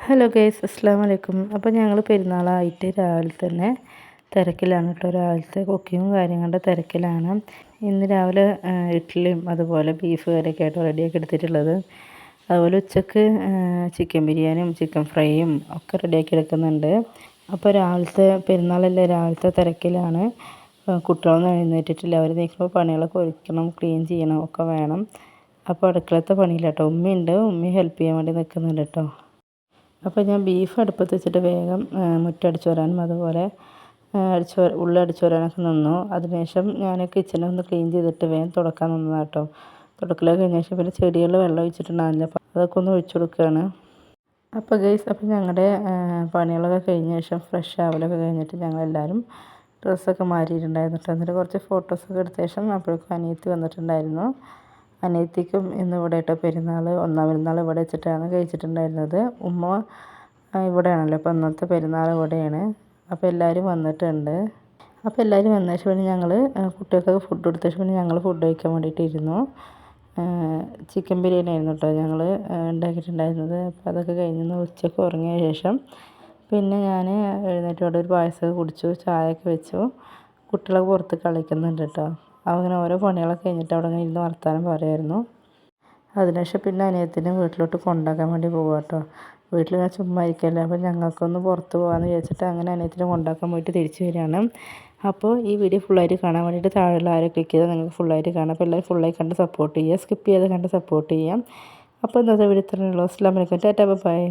Hello guys, അസ്സലാമു അലൈക്കും. അപ്പോൾ ഞങ്ങൾ പെരുന്നാളായിട്ട് രാവിലെ തന്നെ തിരക്കിലാണ് കേട്ടോ. രാവിലത്തെ കുക്കിങ്ങും കാര്യങ്ങളുടെ തിരക്കിലാണ്. ഇന്ന് രാവിലെ ഇഡ്ഡലിയും അതുപോലെ ബീഫ് കറിയൊക്കെ ആയിട്ട് റെഡിയാക്കി എടുത്തിട്ടുള്ളത്. അതുപോലെ ഉച്ചക്ക് ചിക്കൻ ബിരിയാണിയും ചിക്കൻ ഫ്രൈയും ഒക്കെ റെഡിയാക്കി എടുക്കുന്നുണ്ട്. അപ്പോൾ രാവിലത്തെ പെരുന്നാളല്ലേ, രാവിലത്തെ തിരക്കിലാണ്. കുട്ടികളൊന്നും എഴുന്നേറ്റിട്ടില്ല. അവർ നീക്കുമ്പോൾ പണികളൊക്കെ ഒരുക്കണം, ക്ലീൻ ചെയ്യണം ഒക്കെ വേണം. അപ്പോൾ അടുക്കളത്തെ പണിയില്ല കേട്ടോ. ഉമ്മയുണ്ട്, ഉമ്മ ഹെൽപ്പ് ചെയ്യാൻ വേണ്ടി നിൽക്കുന്നുണ്ട് കേട്ടോ. അപ്പോൾ ഞാൻ ബീഫ് അടുപ്പത്ത് വെച്ചിട്ട് വേഗം മുറ്റടിച്ച് വരാനും അതുപോലെ ഉള്ളി അടിച്ച് വരാനൊക്കെ നിന്നു. അതിനുശേഷം ഞാൻ കിച്ചണൊന്ന് ക്ലീൻ ചെയ്തിട്ട് വേഗം തുടക്കാൻ നിന്നതാണ് കേട്ടോ. തുടക്കലൊക്കെ കഴിഞ്ഞ ശേഷം പിന്നെ ചെടികളിൽ വെള്ളം ഒഴിച്ചിട്ടുണ്ടാകില്ല, അപ്പോൾ അതൊക്കെ ഒന്ന് ഒഴിച്ചു കൊടുക്കുകയാണ്. അപ്പോൾ ഗൈസ്, അപ്പോൾ ഞങ്ങളുടെ പണികളൊക്കെ കഴിഞ്ഞ ശേഷം ഫ്രഷ് ആവലൊക്കെ കഴിഞ്ഞിട്ട് ഞങ്ങളെല്ലാവരും ഡ്രസ്സൊക്കെ മാറിയിട്ടുണ്ടായിരുന്നു കേട്ടോ. എന്നിട്ട് കുറച്ച് ഫോട്ടോസൊക്കെ എടുത്ത ശേഷം അപ്പോഴേക്കും അനിയത്തി വന്നിട്ടുണ്ടായിരുന്നു. അനിയത്തിക്കും ഇന്ന് ഇവിടെ കേട്ടോ പെരുന്നാൾ, ഒന്നാം പെരുന്നാൾ ഇവിടെ വെച്ചിട്ടാണ് കഴിച്ചിട്ടുണ്ടായിരുന്നത്. ഉമ്മ ഇവിടെയാണല്ലോ, അപ്പോൾ ഇന്നത്തെ പെരുന്നാൾ ഇവിടെയാണ്. അപ്പോൾ എല്ലാവരും വന്നിട്ടുണ്ട്. അപ്പോൾ എല്ലാവരും വന്ന ശേഷം പിന്നെ ഞങ്ങൾ കുട്ടികൾക്കൊക്കെ ഫുഡ് കൊടുത്ത ശേഷം പിന്നെ ഞങ്ങൾ ഫുഡ് കഴിക്കാൻ വേണ്ടിയിട്ടിരുന്നു. ചിക്കൻ ബിരിയാണി ആയിരുന്നു കേട്ടോ ഞങ്ങൾ ഉണ്ടാക്കിയിട്ടുണ്ടായിരുന്നത്. അപ്പോൾ അതൊക്കെ കഴിഞ്ഞ് ഉച്ചയ്ക്ക് ഉറങ്ങിയ ശേഷം പിന്നെ ഞാൻ എഴുന്നേറ്റ് അവിടെ ഒരു പായസമൊക്കെ കുടിച്ചു, ചായയൊക്കെ വെച്ചു. കുട്ടികളൊക്കെ പുറത്ത് കളിക്കുന്നുണ്ട് കേട്ടോ. അങ്ങനെ ഓരോ പണികളൊക്കെ കഴിഞ്ഞിട്ട് അവിടെ അങ്ങനെ ഇരുന്ന് വർത്താനം പറയുമായിരുന്നു. അതിനുശേഷം പിന്നെ അനിയത്തിനെ വീട്ടിലോട്ട് കൊണ്ടാക്കാൻ വേണ്ടി പോകുക കേട്ടോ. വീട്ടിൽ ഞാൻ ചുമ്മാ ഇരിക്കല്ലേ, അപ്പോൾ ഞങ്ങൾക്കൊന്ന് പുറത്ത് പോകാമെന്ന് വിചാരിച്ചിട്ട് അങ്ങനെ അനിയത്തിനെ കൊണ്ടാക്കാൻ പോയിട്ട് തിരിച്ചു വരികയാണ്. അപ്പോൾ ഈ വീഡിയോ ഫുള്ളായിട്ട് കാണാൻ വേണ്ടിയിട്ട് താഴെയുള്ള ആരോ ക്ലിക്ക് ചെയ്താൽ നിങ്ങൾക്ക് ഫുള്ളായിട്ട് കാണാം. അപ്പോൾ എല്ലാവരും ഫുള്ളായി കണ്ട് സപ്പോർട്ട് ചെയ്യുക, സ്കിപ്പ് ചെയ്ത് കണ്ട് സപ്പോർട്ട് ചെയ്യാം. അപ്പോൾ ഇന്നത്തെ വീഡിയോ ഇത്രയേ ഉള്ളൂ. അസ്സലാമു അലൈക്കും, ടാറ്റാ ബൈ.